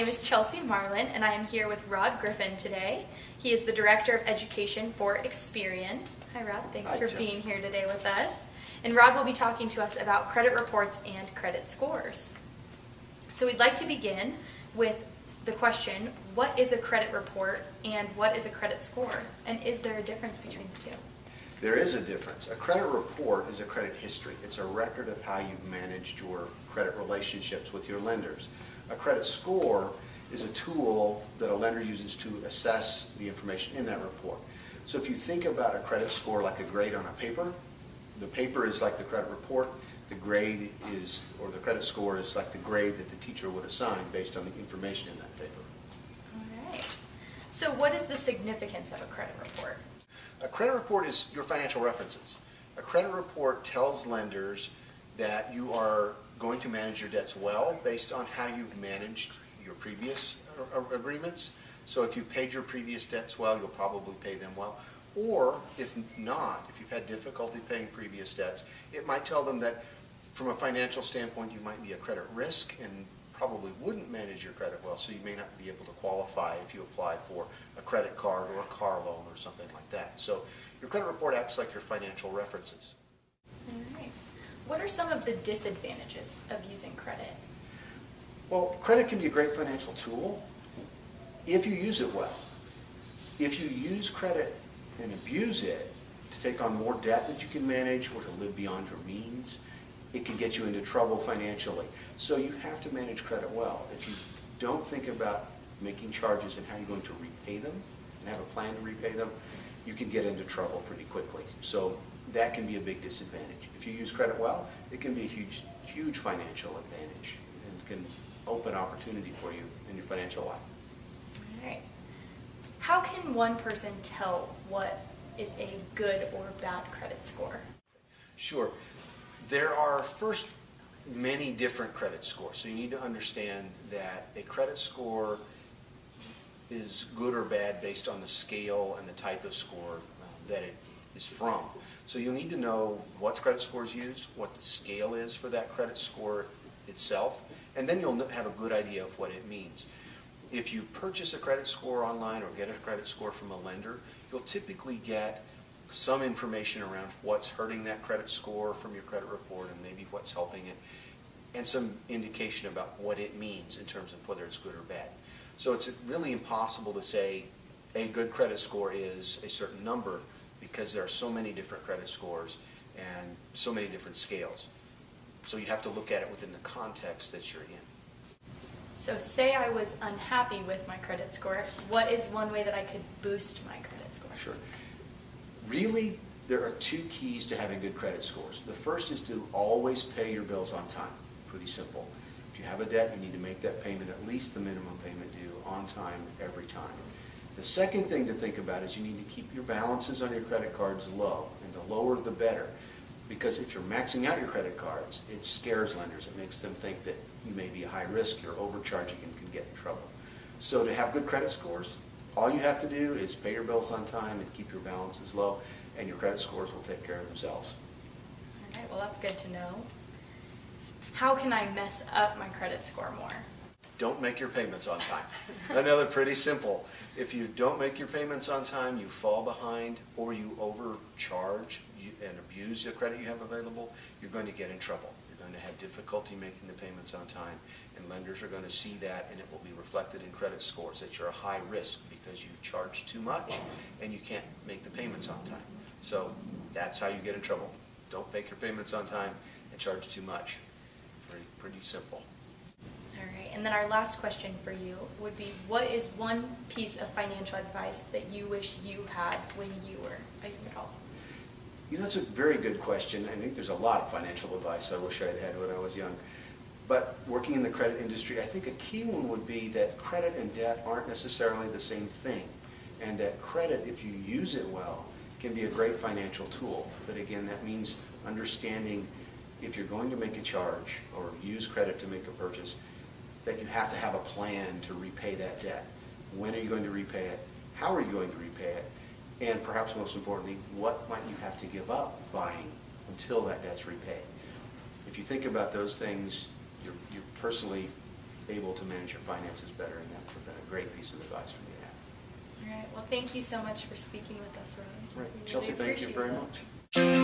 name is Chelsea Marlin, and I am here with Rod Griffin today. He is the Director of Education for Experian. Hi, Rod. Thanks for being here today with us. And Rod will be talking to us about credit reports and credit scores. So we'd like to begin with the question, what is a credit report and what is a credit score? And is there a difference between the two? There is a difference. A credit report is a credit history. It's a record of how you've managed your credit relationships with your lenders. A credit score is a tool that a lender uses to assess the information in that report. So if you think about a credit score like a grade on a paper, the paper is like the credit report, the grade is, or the credit score is like the grade that the teacher would assign based on the information in that paper. All right. So what is the significance of a credit report? A credit report is your financial references. A credit report tells lenders that you are going to manage your debts well based on how you've managed your previous agreements. So if you paid your previous debts well, you'll probably pay them well. Or if not, if you've had difficulty paying previous debts, it might tell them that from a financial standpoint you might be a credit risk and probably wouldn't manage your credit well, so you may not be able to qualify if you apply for a credit card or a car loan or something like that. So your credit report acts like your financial references. All right. What are some of the disadvantages of using credit? Well, credit can be a great financial tool if you use it well. If you use credit and abuse it to take on more debt that you can manage or to live beyond your means, it can get you into trouble financially. So you have to manage credit well. If you don't think about making charges and how you're going to repay them and have a plan to repay them, you can get into trouble pretty quickly. So that can be a big disadvantage. If you use credit well, it can be a huge, huge financial advantage and can open opportunity for you in your financial life. All right. How can one person tell what is a good or bad credit score? Sure. There are first many different credit scores, so you need to understand that a credit score is good or bad based on the scale and the type of score that it is from. So you'll need to know what credit score is used, what the scale is for that credit score itself, and then you'll have a good idea of what it means. If you purchase a credit score online or get a credit score from a lender, you'll typically get some information around what's hurting that credit score from your credit report and maybe what's helping it, and some indication about what it means in terms of whether it's good or bad. So it's really impossible to say a good credit score is a certain number because there are so many different credit scores and so many different scales. So you have to look at it within the context that you're in. So say I was unhappy with my credit score, what is one way that I could boost my credit score? Sure. Really, there are two keys to having good credit scores. The first is to always pay your bills on time. Pretty simple. If you have a debt, you need to make that payment, at least the minimum payment due, on time every time. The second thing to think about is you need to keep your balances on your credit cards low, and the lower the better. Because if you're maxing out your credit cards, it scares lenders. It makes them think that you may be a high risk, you're overcharging and can get in trouble. So to have good credit scores, all you have to do is pay your bills on time and keep your balances low, and your credit scores will take care of themselves. All right, well that's good to know. How can I mess up my credit score more? Don't make your payments on time. Another pretty simple. If you don't make your payments on time, you fall behind or you overcharge and abuse the credit you have available, you're going to get in trouble. You're going to have difficulty making the payments on time, and lenders are going to see that, and it will be reflected in credit scores that you're a high risk because you charge too much and you can't make the payments on time. So that's how you get in trouble. Don't make your payments on time and charge too much. Pretty simple. All right, and then our last question for you would be, what is one piece of financial advice that you wish you had when you were a young adult? You know, it's a very good question. I think there's a lot of financial advice I wish I had had when I was young. But working in the credit industry, I think a key one would be that credit and debt aren't necessarily the same thing. And that credit, if you use it well, can be a great financial tool. But again, that means understanding if you're going to make a charge or use credit to make a purchase, that you have to have a plan to repay that debt. When are you going to repay it? How are you going to repay it? And perhaps most importantly, what might you have to give up buying until that debt's repaid? If you think about those things, you're personally able to manage your finances better, and that would have been a great piece of advice for me to have. All right. Well, thank you so much for speaking with us, Rod. Right. We really Chelsea, thank you appreciate very it. much.